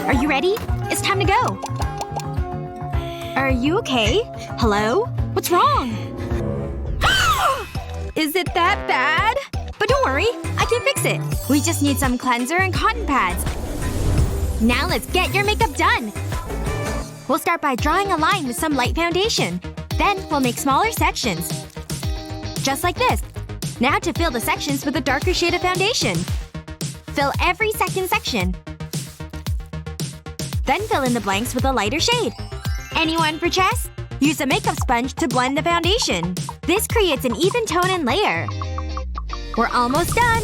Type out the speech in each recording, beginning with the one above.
Are you ready? It's time to go. Are you okay? Hello? What's wrong? Is it that bad? But don't worry. I can fix it. We just need some cleanser and cotton pads. Now let's get your makeup done. We'll start by drawing a line with some light foundation. Then we'll make smaller sections. Just like this. Now to fill the sections with a darker shade of foundation. Fill every second section. Then fill in the blanks with a lighter shade. Anyone for chest? Use a makeup sponge to blend the foundation. This creates an even tone and layer. We're almost done.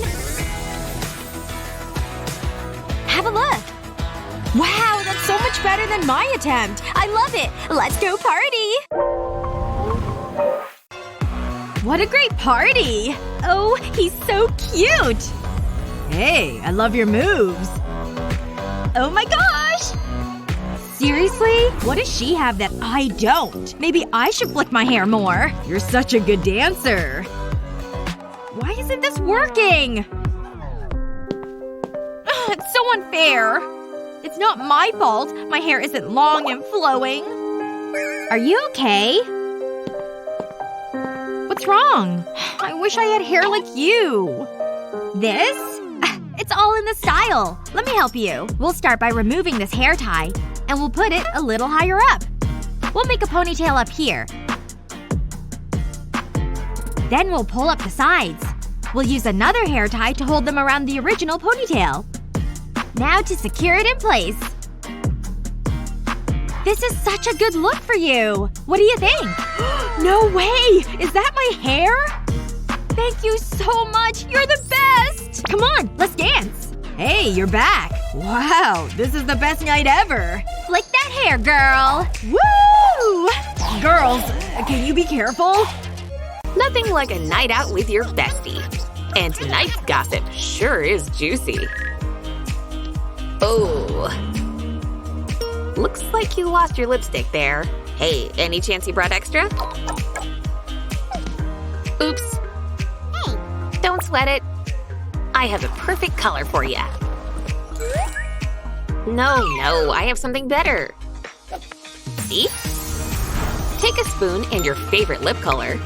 Have a look. Wow, that's so much better than my attempt. I love it. Let's go party. What a great party. Oh, he's so cute. Hey, I love your moves. Oh my gosh! Seriously? What does she have that I don't? Maybe I should flick my hair more. You're such a good dancer. Why isn't this working? Ugh, it's so unfair. It's not my fault. My hair isn't long and flowing. Are you okay? What's wrong? I wish I had hair like you. This? It's all in the style. Let me help you. We'll start by removing this hair tie. And we'll put it a little higher up. We'll make a ponytail up here. Then we'll pull up the sides. We'll use another hair tie to hold them around the original ponytail. Now to secure it in place. This is such a good look for you. What do you think? No way! Is that my hair? Thank you so much. You're the best! Come on, let's dance. Hey, you're back. Wow, this is the best night ever. Flick that hair, girl. Woo! Girls, can you be careful? Nothing like a night out with your bestie. And tonight's gossip sure is juicy. Oh. Looks like you lost your lipstick there. Hey, any chance you brought extra? Oops. Hey, don't sweat it. I have a perfect color for you. No, I have something better. See? Take a spoon and your favorite lip color.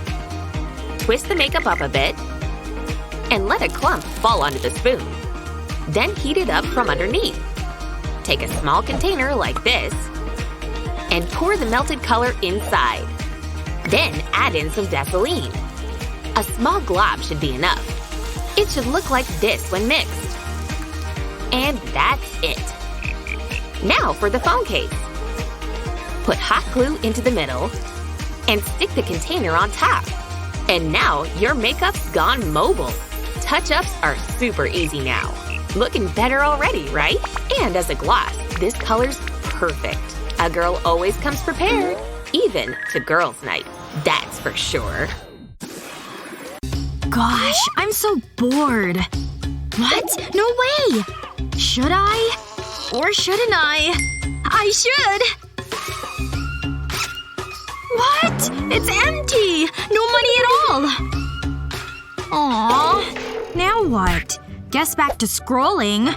Twist the makeup up a bit. And let a clump fall onto the spoon. Then heat it up from underneath. Take a small container like this. And pour the melted color inside. Then add in some Vaseline. A small glob should be enough. It should look like this when mixed. And that's it. Now for the phone case. Put hot glue into the middle. And stick the container on top. And now your makeup's gone mobile. Touch-ups are super easy now. Looking better already, right? And as a gloss, this color's perfect. A girl always comes prepared. Even to girls' night. That's for sure. Gosh, I'm so bored. What? No way! Should I? Or shouldn't I? I should! What? It's empty! No money at all! Aww. Now what? Guess back to scrolling.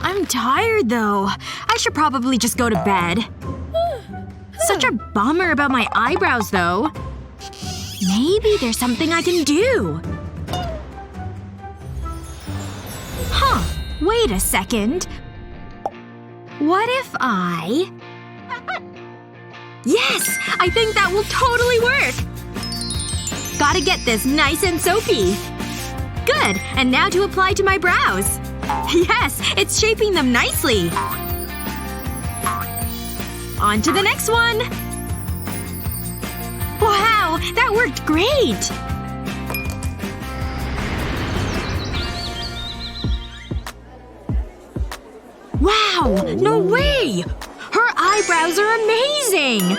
I'm tired though. I should probably just go to bed. Such a bummer about my eyebrows though. Maybe there's something I can do. Huh. Wait a second. What if I… Yes! I think that will totally work! Gotta get this nice and soapy. Good. And now to apply to my brows. Yes! It's shaping them nicely. On to the next one! Wow! That worked great! Wow! No way! Her eyebrows are amazing!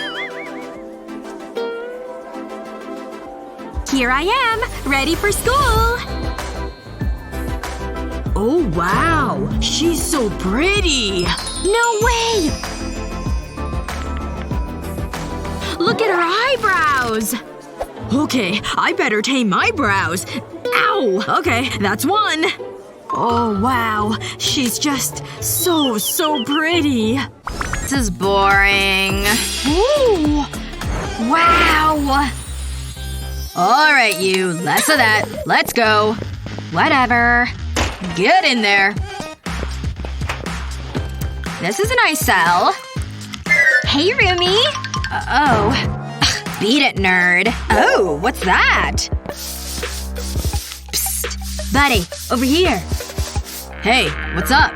Here I am, ready for school! Oh wow! She's so pretty! No way! Look at her eyebrows! Okay, I better tame my brows. Ow! Okay, that's one. Oh, wow. She's just so pretty. This is boring. Ooh. Wow. Alright, you. Less of that. Let's go. Whatever. Get in there. This is a nice cell. Hey, Rumi. Oh. Beat it, nerd. Oh, what's that? Psst. Buddy, over here. Hey, what's up?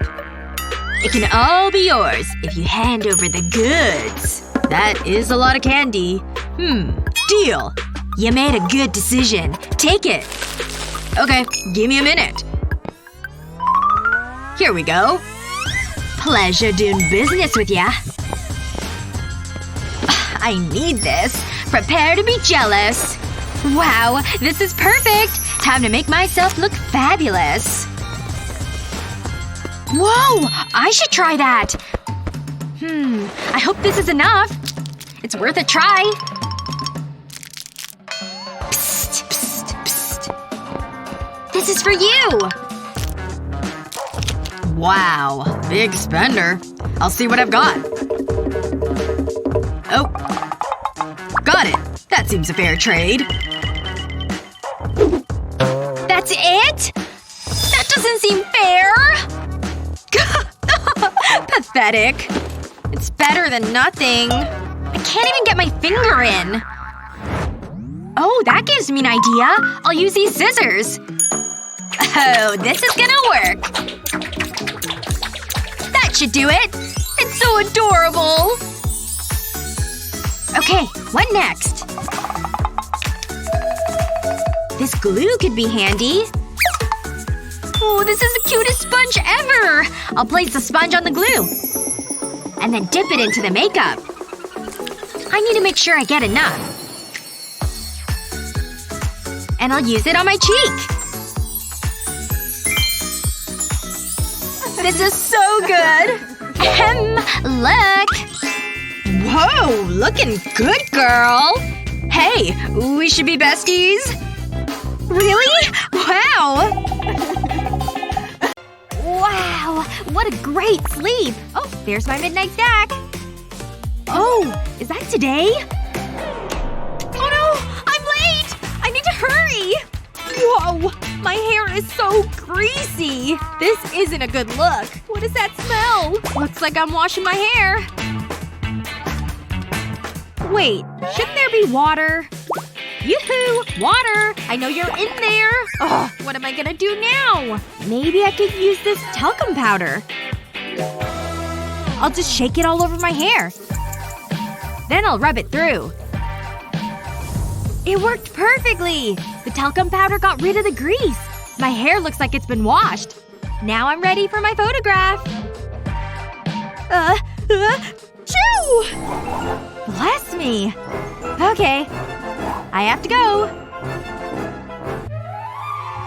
It can all be yours if you hand over the goods. That is a lot of candy. Deal. You made a good decision. Take it. Okay, give me a minute. Here we go. Pleasure doing business with ya. I need this. Prepare to be jealous. Wow, this is perfect! Time to make myself look fabulous. Whoa! I should try that! I hope this is enough. It's worth a try. Psst, psst, psst. This is for you! Wow. Big spender. I'll see what I've got. Oh. Got it. That seems a fair trade. That's it? That doesn't seem fair! Pathetic. It's better than nothing. I can't even get my finger in. Oh, that gives me an idea. I'll use these scissors. Oh, this is gonna work. That should do it. It's so adorable. Okay, what next? This glue could be handy. Oh, this is the cutest sponge ever! I'll place the sponge on the glue. And then dip it into the makeup. I need to make sure I get enough. And I'll use it on my cheek. This is so good! Look! Whoa, looking good, girl. Hey, we should be besties. Really? Wow! Wow! What a great sleep! Oh, there's my midnight snack. Oh, is that today? Oh no! I'm late! I need to hurry! Whoa! My hair is so greasy! This isn't a good look. What is that smell? Looks like I'm washing my hair. Wait, shouldn't there be water? Yoo-hoo! Water! I know you're in there! Ugh, what am I gonna do now? Maybe I could use this talcum powder. I'll just shake it all over my hair. Then I'll rub it through. It worked perfectly! The talcum powder got rid of the grease. My hair looks like it's been washed. Now I'm ready for my photograph. Choo! Bless me. Okay. I have to go.